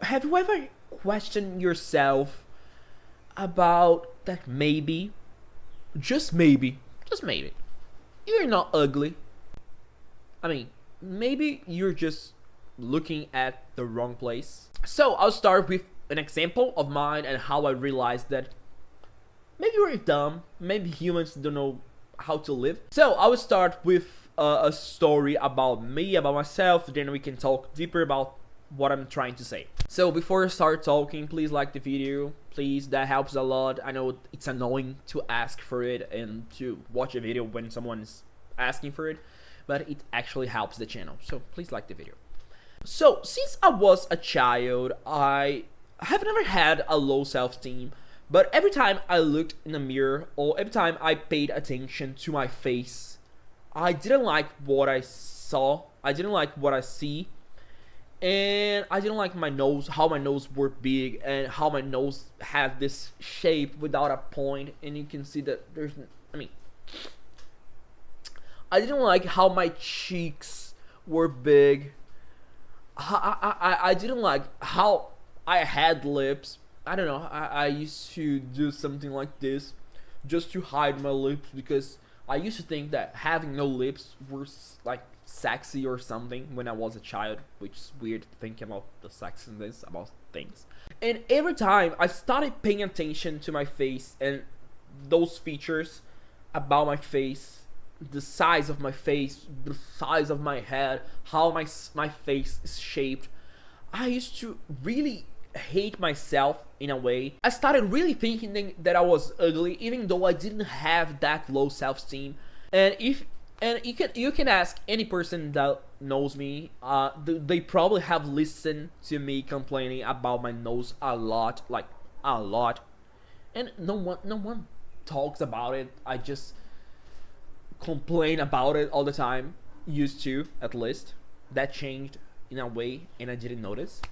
have you ever questioned yourself about that just maybe, you're not ugly? I mean, maybe you're just looking at the wrong place. So I'll start with an example of mine and how I realized that maybe we're dumb, maybe humans don't know how to live. So I will start with a story about me, about myself, then we can talk deeper about what I'm trying to say. So before I start talking, please like the video, please, that helps a lot. I know it's annoying to ask for it and to watch a video when someone is asking for it, but it actually helps the channel, so please like the video. So since I was a child, I have never had a low self-esteem, but every time I looked in the mirror or every time I paid attention to my face, I didn't like what I saw, I didn't like what I see, and I didn't like my nose, how my nose were big and how my nose had this shape without a point, and you can see that there's, I mean, I didn't like how my cheeks were big. I didn't like how I had lips. I don't know, I used to do something like this just to hide my lips because I used to think that having no lips was like sexy or something when I was a child, which is weird thinking about the sexiness about things. And every time I started paying attention to my face and those features about my face, the size of my face, the size of my head, how my face is shaped, I used to really hate myself in a way. I started really thinking that I was ugly, even though I didn't have that low self-esteem. And you can ask any person that knows me, they probably have listened to me complaining about my nose a lot, like a lot, and no one talks about it. I just complain about it all the time, used to, at least. That changed in a way and I didn't notice.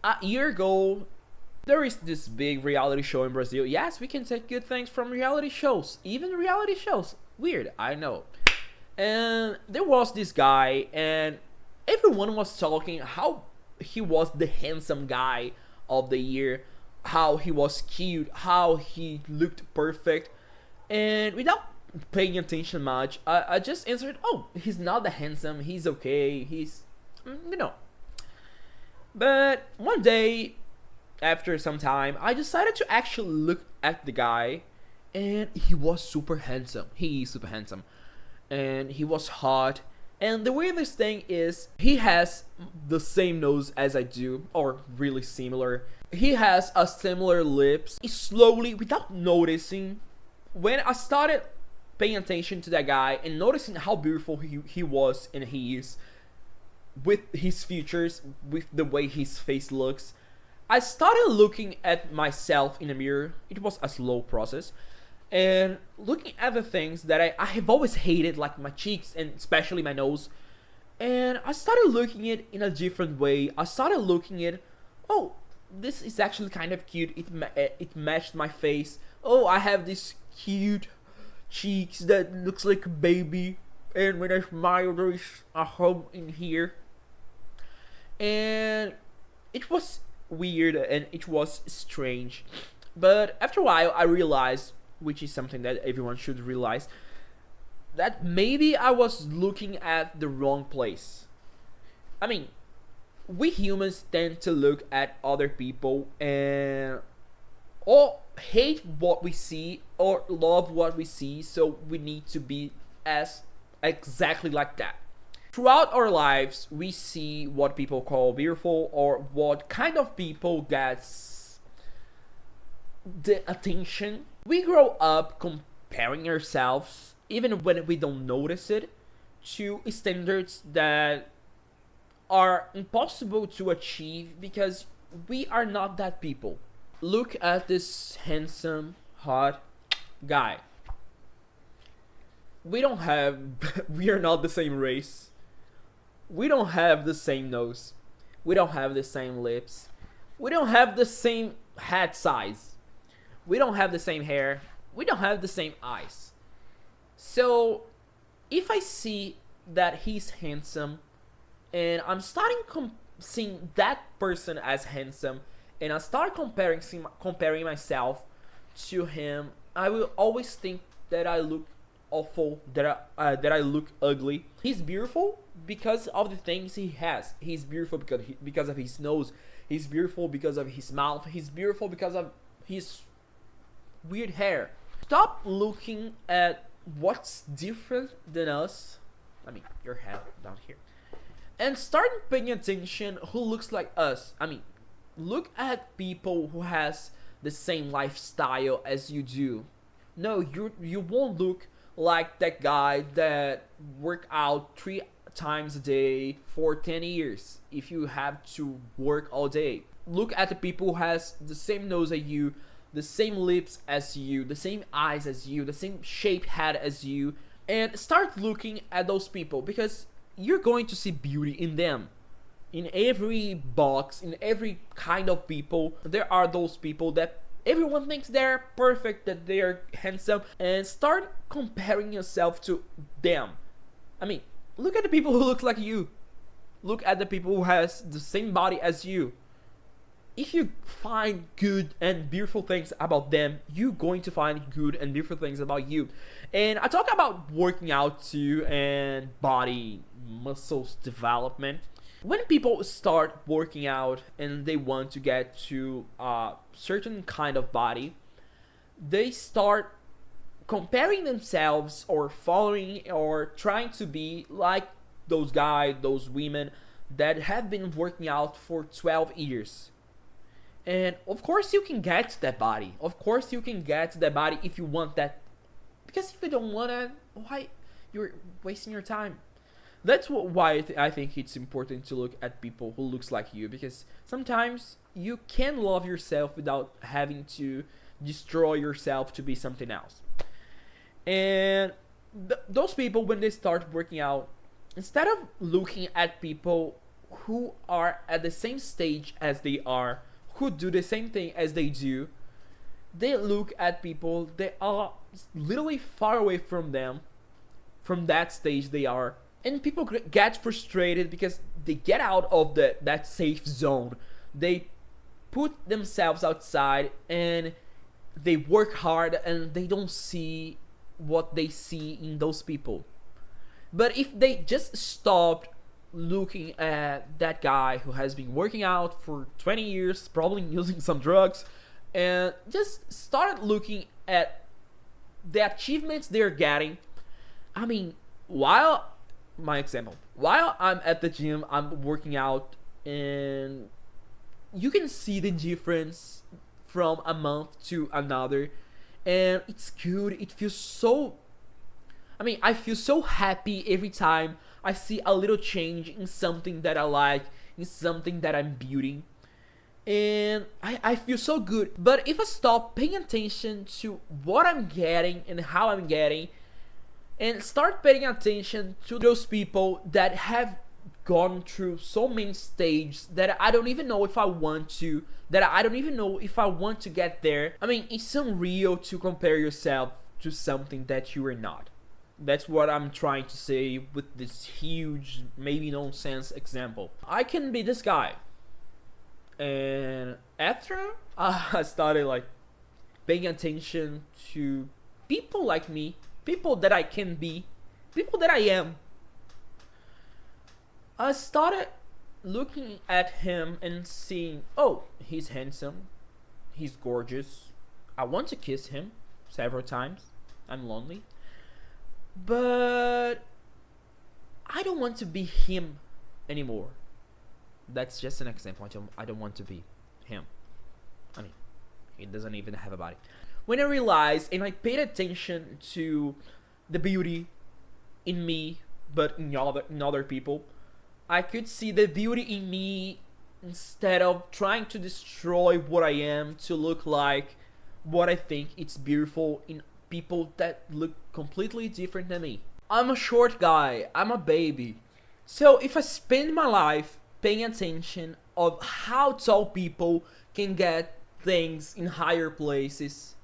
A year ago, there is this big reality show in Brazil. Yes, we can take good things from reality shows, even reality shows. Weird, I know. And there was this guy and everyone was talking how he was the handsome guy of the year, how he was cute, how he looked perfect, and without paying attention much, I just answered, oh, he's not that handsome, he's okay, he's, you know. But one day, after some time, I decided to actually look at the guy, and he was super handsome. He is super handsome. And he was hot. And the weirdest thing is, he has the same nose as I do, or really similar. He has a similar lips. Slowly, without noticing, when I started paying attention to that guy and noticing how beautiful he was and he is, with his features, with the way his face looks, I started looking at myself in the mirror. It was a slow process, and looking at the things that I have always hated, like my cheeks and especially my nose, and I started looking at it in a different way. I started looking at, oh, this is actually kind of cute, it matched my face. Oh, I have this cute cheeks that looks like a baby, and when I smile there is a home in here. And it was weird and it was strange, but after a while I realized, which is something that everyone should realize, that maybe I was looking at the wrong place. I mean, we humans tend to look at other people and or hate what we see or love what we see, so we need to be as exactly like that. Throughout our lives, we see what people call beautiful or what kind of people gets the attention. We grow up comparing ourselves, even when we don't notice it, to standards that are impossible to achieve because we are not that people. Look at this handsome, hot guy. We don't have, we are not the same race. We don't have the same nose. We don't have the same lips. We don't have the same head size. We don't have the same hair. We don't have the same eyes. So, if I see that he's handsome, and I'm starting seeing that person as handsome, and I start comparing myself to him, I will always think that I look awful, that I look ugly. He's beautiful because of the things he has. He's beautiful because of his nose. He's beautiful because of his mouth. He's beautiful because of his weird hair. Stop looking at what's different than us. I mean, your head down here. And start paying attention who looks like us. I mean, look at people who has the same lifestyle as you do. No, you won't look like that guy that work out 3 times a day for 10 years if you have to work all day. Look at the people who has the same nose as you, the same lips as you, the same eyes as you, the same shaped head as you, and start looking at those people, because you're going to see beauty in them. In every box, in every kind of people, there are those people that everyone thinks they're perfect, that they're handsome, and start comparing yourself to them. I mean, look at the people who look like you. Look at the people who has the same body as you. If you find good and beautiful things about them, you're going to find good and beautiful things about you. And I talk about working out too, and body muscles development. When people start working out and they want to get to a certain kind of body, they start comparing themselves or following or trying to be like those guys, those women that have been working out for 12 years. And of course you can get that body. Of course you can get that body if you want that. Because if you don't want it, why? You're wasting your time. That's why I think it's important to look at people who looks like you, because sometimes you can love yourself without having to destroy yourself to be something else. And those people, when they start working out, instead of looking at people who are at the same stage as they are, who do the same thing as they do, they look at people that are literally far away from them, from that stage they are. And people get frustrated because they get out of that safe zone. They put themselves outside and they work hard, and they don't see what they see in those people. But if they just stopped looking at that guy who has been working out for 20 years, probably using some drugs, and just started looking at the achievements they're getting. I mean, while I'm at the gym, I'm working out, and you can see the difference from a month to another, and it's good. It feels so, I feel so happy every time I see a little change in something that I like, in something that I'm building. And I feel so good. But if I stop paying attention to what I'm getting and how I'm getting, and start paying attention to those people that have gone through so many stages that I don't even know if I want to, that I don't even know if I want to get there. I mean, it's unreal to compare yourself to something that you are not. That's what I'm trying to say with this huge, maybe nonsense example. I can be this guy. And after I started like paying attention to people like me, people that I can be, people that I am, I started looking at him and seeing, oh, he's handsome, he's gorgeous, I want to kiss him several times, I'm lonely, but I don't want to be him anymore. That's just an example. I don't want to be him. I mean, he doesn't even have a body. When I realized and I paid attention to the beauty in me, but in other people, I could see the beauty in me instead of trying to destroy what I am to look like what I think it's beautiful in people that look completely different than me. I'm a short guy. I'm a baby. So if I spend my life paying attention of how tall people can get things in higher places,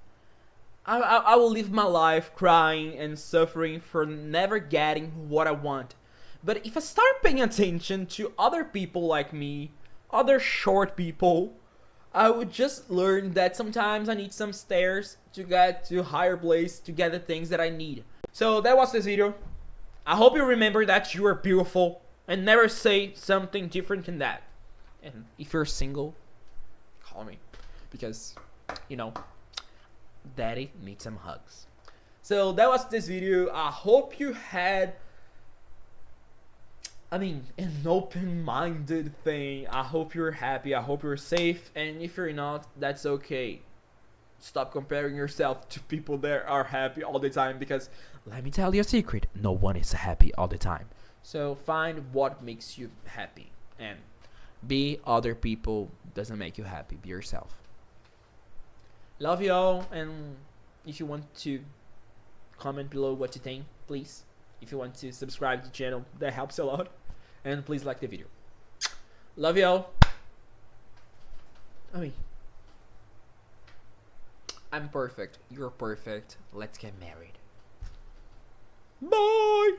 I will live my life crying and suffering for never getting what I want. But if I start paying attention to other people like me, other short people, I would just learn that sometimes I need some stairs to get to a higher place to get the things that I need. So that was this video. I hope you remember that you are beautiful and never say something different than that. And if you're single, call me, because you know, daddy needs some hugs. So that was this video. I hope you had, an open-minded thing. I hope you're happy. I hope you're safe. And if you're not, that's okay. Stop comparing yourself to people that are happy all the time, because let me tell you a secret, no one is happy all the time. So find what makes you happy, and be other people doesn't make you happy. Be yourself. Love you all, and if you want to comment below what you think, please. If you want to subscribe to the channel, that helps a lot. And please like the video. Love you all. I'm perfect. You're perfect. Let's get married. Bye.